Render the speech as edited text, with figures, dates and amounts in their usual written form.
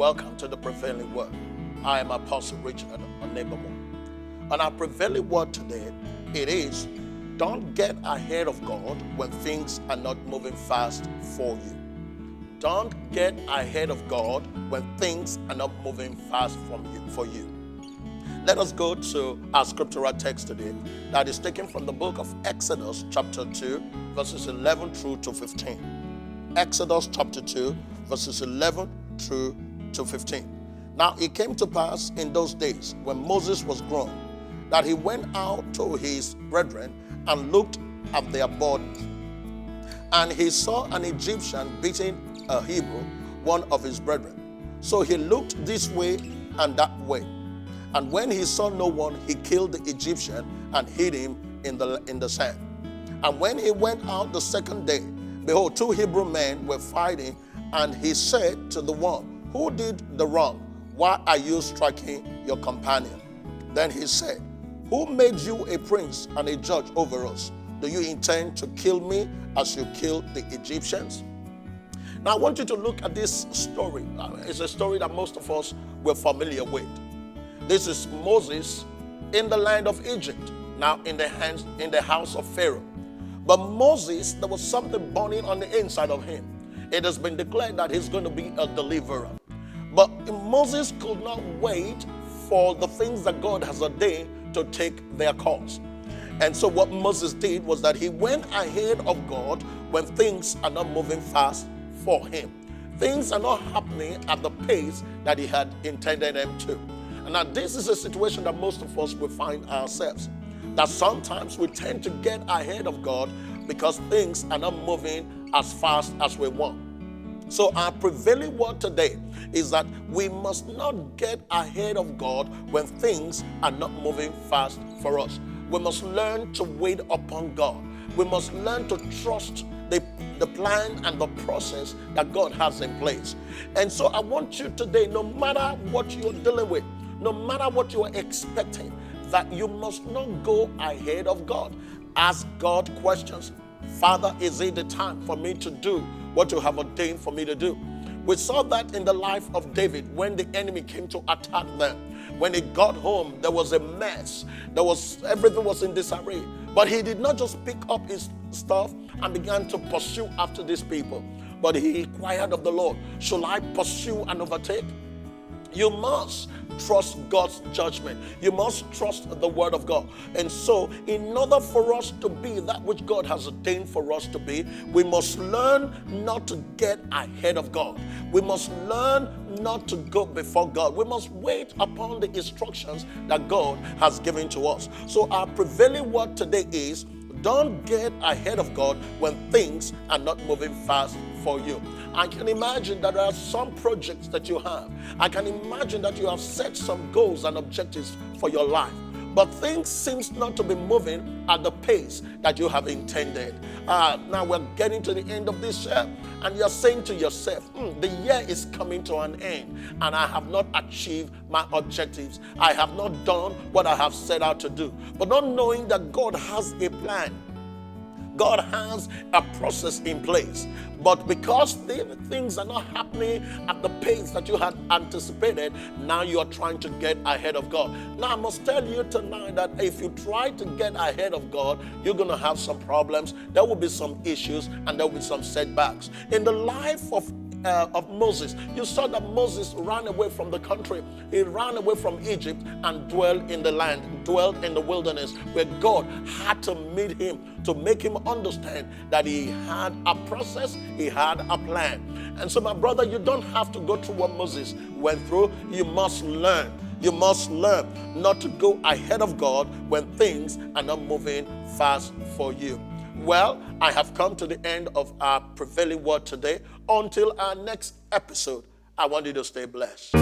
Welcome to the Prevailing Word. I am Apostle Richard Onebamo. On our Prevailing Word today, it is, don't get ahead of God when things are not moving fast for you. Don't get ahead of God when things are not moving fast for you. Let us go to our scriptural text today that is taken from the book of Exodus chapter 2, verses 11 through to 15. Exodus chapter 2, verses 11 through to 15. Now it came to pass in those days when Moses was grown that he went out to his brethren and looked at their bodies. And he saw an Egyptian beating a Hebrew, one of his brethren. So he looked this way and that way. And when he saw no one, he killed the Egyptian and hid him in the sand. And when he went out the second day, behold, two Hebrew men were fighting, and he said to the one, who did the wrong? Why are you striking your companion? Then he said, who made you a prince and a judge over us? Do you intend to kill me as you killed the Egyptians? Now I want you to look at this story. It's a story that most of us were familiar with. This is Moses in the land of Egypt, now in the house of Pharaoh. But Moses, there was something burning on the inside of him. It has been declared that he's going to be a deliverer. But Moses could not wait for the things that God has ordained to take their course. And so what Moses did was that he went ahead of God when things are not moving fast for him. Things are not happening at the pace that he had intended them to. And now this is a situation that most of us will find ourselves. That sometimes we tend to get ahead of God because things are not moving as fast as we want. So our prevailing word today is that we must not get ahead of God when things are not moving fast for us. We must learn to wait upon God. We must learn to trust the plan and the process that God has in place. And so I want you today, no matter what you're dealing with, no matter what you are expecting, that you must not go ahead of God. Ask God questions. Father, is it the time for me to do what you have ordained for me to do? We saw that in the life of David when the enemy came to attack them. When he got home, there was a mess. Everything was in disarray. But he did not just pick up his stuff and began to pursue after these people. But he inquired of the Lord, shall I pursue and overtake? You must trust God's judgment. You must trust the word of God. And so, in order for us to be that which God has ordained for us to be, we must learn not to get ahead of God. We must learn not to go before God. We must wait upon the instructions that God has given to us. So our prevailing word today is, don't get ahead of God when things are not moving fast for you. I can imagine that there are some projects that you have. I can imagine that you have set some goals and objectives for your life. But things seem not to be moving at the pace that you have intended. Now we're getting to the end of this year, and you're saying to yourself, the year is coming to an end, and I have not achieved my objectives. I have not done what I have set out to do. But not knowing that God has a plan. God has a process in place. But because things are not happening at the pace that you had anticipated, now you are trying to get ahead of God. Now I must tell you tonight that if you try to get ahead of God, you're going to have some problems. There will be some issues and there will be some setbacks. In the life of Moses, you saw that Moses ran away from the country. He ran away from Egypt and dwelt in the land, dwelt in the wilderness, where God had to meet him to make him understand that he had a process, he had a plan. And so my brother, you don't have to go through what Moses went through. You must learn. You must learn not to go ahead of God when things are not moving fast for you. Well, I have come to the end of our prevailing word today. Until our next episode, I want you to stay blessed.